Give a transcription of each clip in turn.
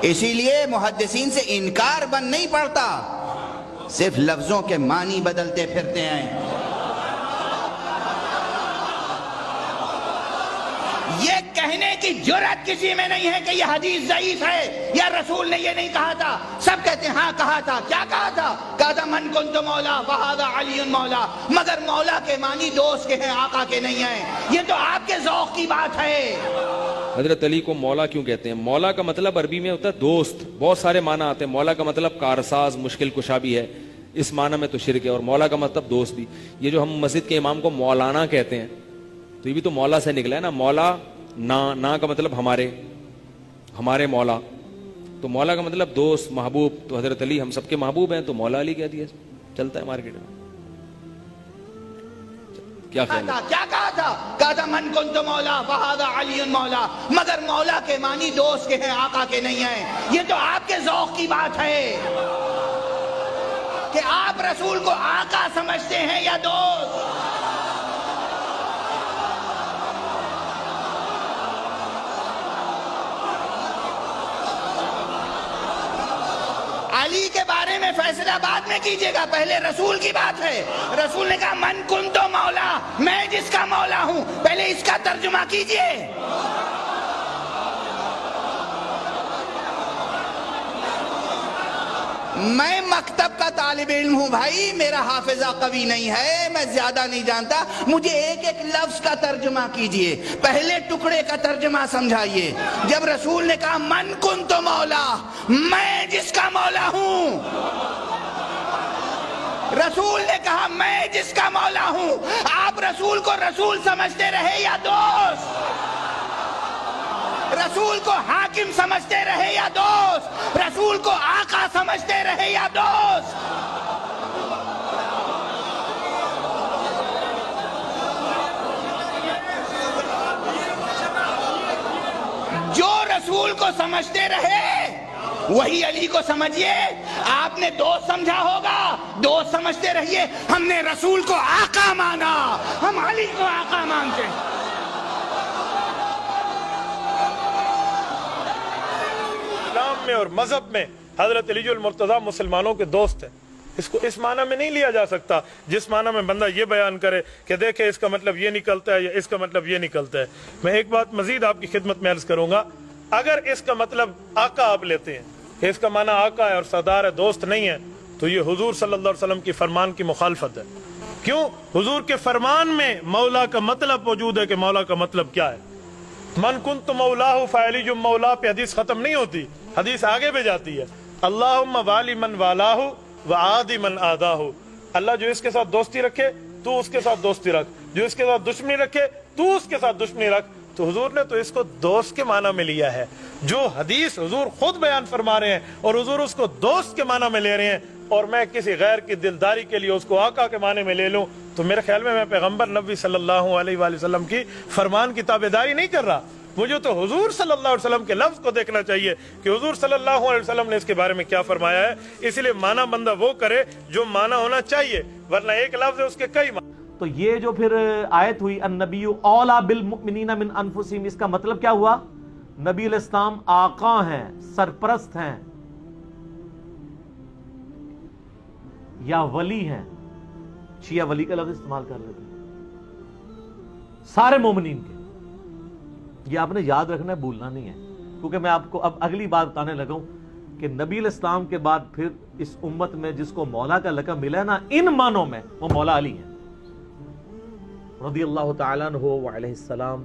اسی لیے محدثین سے انکار بن نہیں پڑتا، صرف لفظوں کے معنی بدلتے پھرتے ہیں۔ یہ کہنے کی جرأت کسی میں نہیں ہے کہ یہ حدیث ضعیف ہے یا رسول نے یہ نہیں کہا تھا۔ سب کہتے ہیں ہاں کہا تھا۔ کیا کہا تھا؟ کہا تھا من کنت مولا فہذا علی مولا، مگر مولا کے معنی دوست کے ہیں، آقا کے نہیں ہیں۔ یہ تو آپ کے ذوق کی بات ہے۔ حضرت علی کو مولا کیوں کہتے ہیں؟ مولا کا مطلب عربی میں ہوتا ہے دوست، بہت سارے معنی آتے ہیں۔ مولا کا مطلب کارساز، مشکل کشا بھی ہے، اس معنی میں تو شرک ہے، اور مولا کا مطلب دوست بھی۔ یہ جو ہم مسجد کے امام کو مولانا کہتے ہیں تو یہ بھی تو مولا سے نکلا ہے نا۔ مولا نا کا مطلب ہمارے مولا، تو مولا کا مطلب دوست، محبوب۔ تو حضرت علی ہم سب کے محبوب ہیں تو مولا علی کہہ دیا، چلتا ہے مارکیٹ میں۔ کیا خیال ہے؟ کیا کہا تھا؟ کہا تھا من کنت مولا فہذا علی مولا، مگر مولا کے معنی دوست کے ہیں، آقا کے نہیں ہیں۔ یہ تو آپ کے ذوق کی بات ہے کہ آپ رسول کو آقا سمجھتے ہیں یا دوست۔ علی کے بارے میں فیصلہ بعد میں کیجئے گا، پہلے رسول کی بات ہے۔ رسول نے کہا من کنتو مولا، میں جس کا مولا ہوں، پہلے اس کا ترجمہ کیجئے۔ میں مکتب کا طالب علم ہوں بھائی، میرا حافظہ قوی نہیں ہے، میں زیادہ نہیں جانتا، مجھے ایک ایک لفظ کا ترجمہ کیجئے، پہلے ٹکڑے کا ترجمہ سمجھائیے۔ جب رسول نے کہا من کنتو مولا، میں جس کا مولا ہوں، رسول نے کہا میں جس کا مولا ہوں، آپ رسول کو رسول سمجھتے رہے یا دوست؟ رسول کو حاکم سمجھتے رہے یا دوست؟ رسول کو آقا سمجھتے رہے یا دوست؟ جو رسول کو سمجھتے رہے وہی علی کو سمجھیے۔ آپ نے دوست سمجھا ہوگا، دوست سمجھتے رہیے۔ ہم نے رسول کو آقا مانا، ہم علی کو آقا مانتے ہیں۔ اسلام میں اور مذہب میں حضرت علی المرتضیٰ مسلمانوں کے دوست ہیں۔ اس کو اس معنی میں نہیں لیا جا سکتا جس معنی میں بندہ یہ بیان کرے کہ دیکھیں اس کا مطلب یہ نکلتا ہے یا اس کا مطلب یہ نکلتا ہے۔ میں ایک بات مزید آپ کی خدمت میں عرض کروں گا، اگر اس کا مطلب آقا آپ لیتے ہیں کہ اس کا معنی آقا ہے اور سردار ہے، دوست نہیں ہے، تو یہ حضور صلی اللہ علیہ وسلم کی فرمان کی مخالفت ہے۔ کیوں؟ حضور کے فرمان میں مولا کا مطلب موجود ہے کہ مولا کا مطلب کیا ہے۔ من کنت مولاہ فعلی جو مولا پہ حدیث ختم نہیں ہوتی، حدیث آگے بھی جاتی ہے۔ اللہم والی من والاہ وعادی من آداہ، اللہ جو اس کے ساتھ دوستی رکھے تو اس کے ساتھ دوستی رکھ، جو اس کے ساتھ دشمنی رکھے تو اس کے ساتھ دشمنی رکھ۔ تو حضور نے تو اس کو دوست کے معنی میں لیا ہے۔ جو حدیث حضور خود بیان فرما رہے ہیں اور حضور اس کو دوست کے معنی میں لے رہے ہیں، اور میں کسی غیر کی دلداری کے لیے اس کو آقا کے معنی میں لے لوں، تو میرے خیال میں پیغمبر نبی صلی اللہ علیہ وآلہ وسلم کی فرمان کی تابعداری نہیں کر رہا۔ مجھے تو حضور صلی اللہ علیہ وسلم کے لفظ کو دیکھنا چاہیے کہ حضور صلی اللہ علیہ وسلم نے اس کے بارے میں کیا فرمایا ہے۔ اس لیے معنی بندہ وہ کرے جو معنی ہونا چاہیے، ورنہ ایک لفظ ہے اس کے کئی معنی۔ تو یہ جو پھر آیت ہوئی النبی اولا بالمؤمنین من انفسہم، اس کا مطلب کیا ہوا؟ نبی علیہ السلام آقا ہیں، سرپرست ہیں یا ولی ہیں؟ شیعہ ولی کا لفظ استعمال کر لیتے ہیں سارے مومنین کے۔ یہ آپ نے یاد رکھنا ہے، بھولنا نہیں ہے، کیونکہ میں آپ کو اب اگلی بات بتانے لگا ہوں کہ نبی علیہ السلام کے بعد پھر اس امت میں جس کو مولا کا لقب ملا ہے نا، ان معنوں میں وہ مولا علی ہیں رضی اللہ تعالیٰ عنہ وعلیہ السلام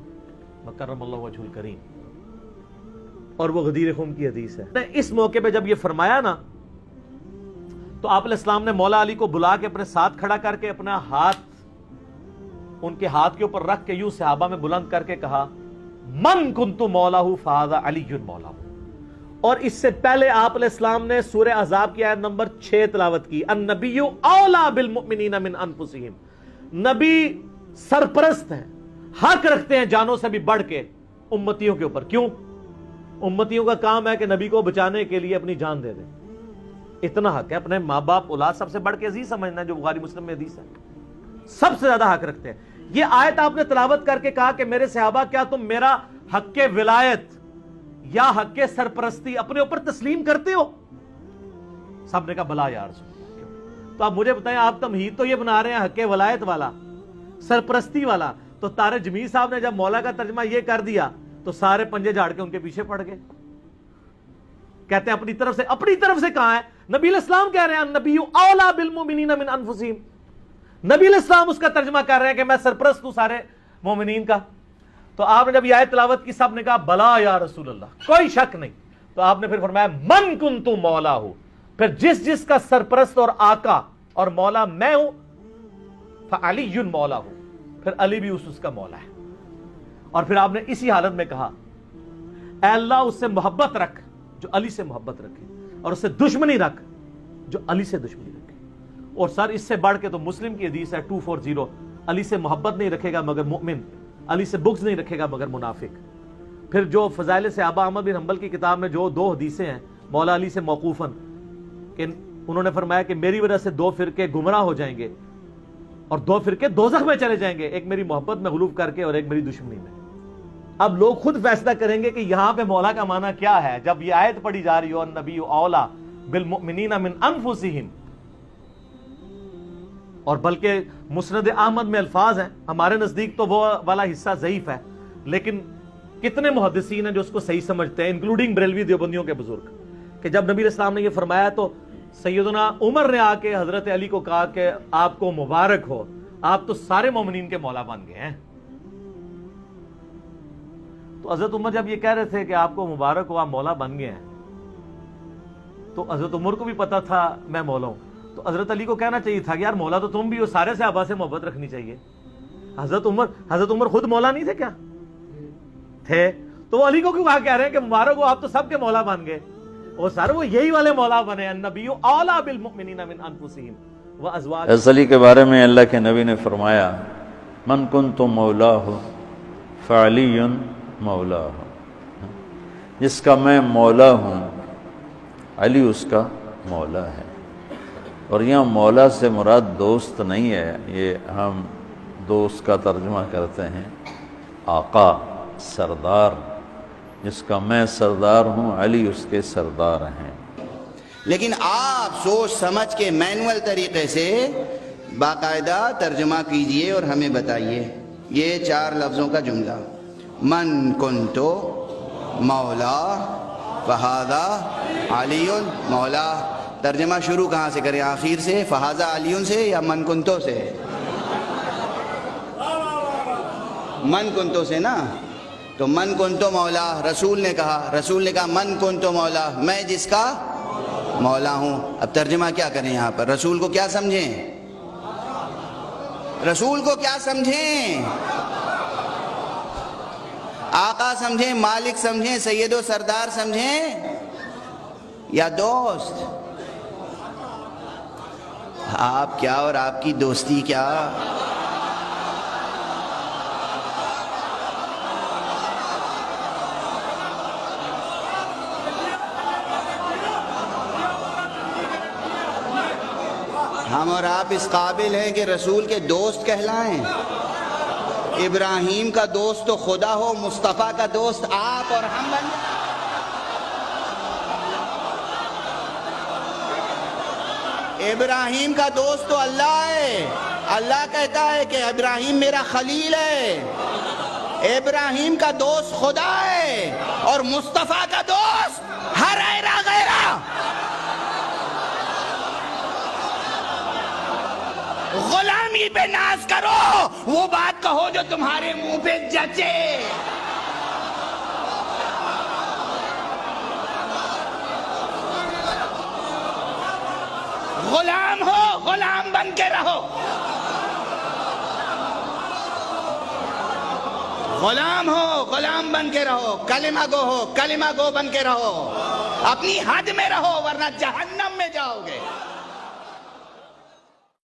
وکرم اللہ وجہ الکریم، اور وہ غدیر خم کی حدیث ہے۔ اس موقع پہ جب یہ فرمایا نا، تو آپ علیہ السلام نے مولا علی کو بلا کے اپنے ساتھ کھڑا کر کے اپنا ہاتھ ان کے ہاتھ کے اوپر رکھ کے یوں صحابہ میں بلند کر کے کہا من کنت مولاہ فہذا علی مولاہ۔ اور اس سے پہلے آپ علیہ السلام نے سورہ احزاب کی آیت نمبر 6 تلاوت کی، النبی اولا بالمؤمنین من انفسہم، نبی سرپرست ہیں، حق رکھتے ہیں جانوں سے بھی بڑھ کے امتیوں کے اوپر۔ کیوں؟ امتیوں کا کام ہے کہ نبی کو بچانے کے لیے اپنی جان دے دیں، اتنا حق ہے۔ اپنے ماں باپ اولاد سب سے بڑھ کے عزیز سمجھنا ہے، جو بخاری مسلم میں حدیث ہے، سب سے زیادہ حق رکھتے ہیں۔ یہ آیت آپ نے تلاوت کر کے کہا کہ میرے صحابہ کیا تم میرا حق ولایت یا حق کے سرپرستی اپنے اوپر تسلیم کرتے ہو؟ سب نے کہا بلا یا رسول اللہ۔ تو آپ مجھے بتائیں، آپ تمہید تو یہ بنا رہے ہیں حق ولایت والا، سرپرستی والا، تو طارق جمیل صاحب نے جب مولا کا ترجمہ یہ کر دیا تو سارے پنجے جھاڑ کے ان کے پیچھے پڑ گئے۔ کہتے ہیں اپنی طرف سے کہاں ہے؟ نبی علیہ السلام کہہ رہے ہیں النبی اولا بالمؤمنین من انفسہم، نبی علیہ السلام اس کا ترجمہ کر رہے ہیں کہ میں سرپرست ہوں سارے مومنین کا۔ تو آپ نے جب یہ آیت تلاوت کی سب نے کہا بلا یا رسول اللہ، کوئی شک نہیں۔ تو آپ نے پھر فرمایا من کنت مولا ہو، پھر جس کا سرپرست اور آقا اور مولا میں ہوں، فعلی مولا ہوں، پھر علی بھی اس کا مولا ہے۔ اور پھر آپ نے اسی حالت میں کہا اے اللہ اس سے محبت رکھ جو علی سے محبت رکھے، اور اس سے دشمنی رکھ جو علی سے دشمنی رکھے۔ اور سر اس سے بڑھ کے تو مسلم کی حدیث ہے 240، علی سے محبت نہیں رکھے گا مگر مومن، علی سے بغض نہیں رکھے گا مگر منافق۔ پھر جو فضائل صحابہ احمد بن حنبل کی کتاب میں جو 2 حدیثیں ہیں مولا علی سے موقوفاً، کہ انہوں نے فرمایا کہ میری وجہ سے 2 فرقے گمراہ ہو جائیں گے اور 2 فرقے دوزخ میں چلے جائیں گے، ایک میری محبت میں غلوف کر کے اور ایک میری دشمنی میں۔ اب لوگ خود فیصلہ کریں گے کہ یہاں پہ مولا کا معنی کیا ہے جب یہ آیت پڑھی جا رہی ہو النبی اولا بالمؤمنین من انفسہم، اور بلکہ مسند احمد میں الفاظ ہیں، ہمارے نزدیک تو وہ والا حصہ ضعیف ہے، لیکن کتنے محدثین ہیں جو اس کو صحیح سمجھتے ہیں، انکلوڈنگ بریلوی دیوبندیوں کے بزرگ، کہ جب نبی علیہ السلام نے یہ فرمایا تو سیدنا عمر نے آ کے حضرت علی کو کہا کہ آپ کو مبارک ہو، آپ تو سارے مومنین کے مولا بن گئے ہیں۔ تو حضرت عمر جب یہ کہہ رہے تھے کہ آپ کو مبارک ہو، آپ مولا بن گئے ہیں، تو حضرت عمر کو بھی پتا تھا میں مولا ہوں، تو حضرت علی کو کہنا چاہیے تھا کہ یار مولا تو تم بھی ہو، سارے صحابہ سے محبت رکھنی چاہیے۔ حضرت عمر خود مولا نہیں تھے کیا؟ تھے، تو وہ علی کو کیوں کہہ رہے ہیں کہ مبارک ہو آپ تو سب کے مولا بن گئے؟ اور سر وہ یہی والے مولا بنے، النبی اولا بالمؤمنین من انفسہم وازواج۔ حضرت علی کے بارے میں اللہ کے نبی نے فرمایا من کنت مولاه فعلی مولاه، جس کا میں مولا ہوں علی اس کا مولا ہے۔ اور یہاں مولا سے مراد دوست نہیں ہے، یہ ہم دوست کا ترجمہ کرتے ہیں آقا، سردار، جس کا میں سردار ہوں علی اس کے سردار ہیں۔ لیکن آپ سوچ سمجھ کے مینول طریقے سے باقاعدہ ترجمہ کیجئے اور ہمیں بتائیے یہ 4 لفظوں کا جملہ، من کنتو مولا فہذا علی مولا، ترجمہ شروع کہاں سے کریں؟ آخر سے، فہذا علی سے یا من کنتو سے؟ من کنتو سے نا، تو من کنتو مولا رسول نے کہا من کنتو مولا، میں جس کا مولا ہوں۔ اب ترجمہ کیا کریں یہاں پر؟ رسول کو کیا سمجھیں؟ آقا سمجھیں، مالک سمجھیں، سید و سردار سمجھیں یا دوست؟ آپ کیا اور آپ کی دوستی کیا؟ ہم اور آپ اس قابل ہیں کہ رسول کے دوست کہلائیں؟ ابراہیم کا دوست تو خدا ہو، مصطفیٰ کا دوست آپ اور ہم بن جائیں۔ ابراہیم کا دوست تو اللہ ہے، اللہ کہتا ہے کہ ابراہیم میرا خلیل ہے، ابراہیم کا دوست خدا ہے، اور مصطفیٰ کا دوست ہر ایرا غیرہ۔ غلامی پہ ناز کرو، وہ بات کہو جو تمہارے منہ پہ جچے۔ غلام ہو، غلام بن کے رہو، غلام ہو، غلام بن کے رہو، کلمہ گو ہو، کلمہ گو بن کے رہو، اپنی حد میں رہو ورنہ جہنم میں جاؤ گے۔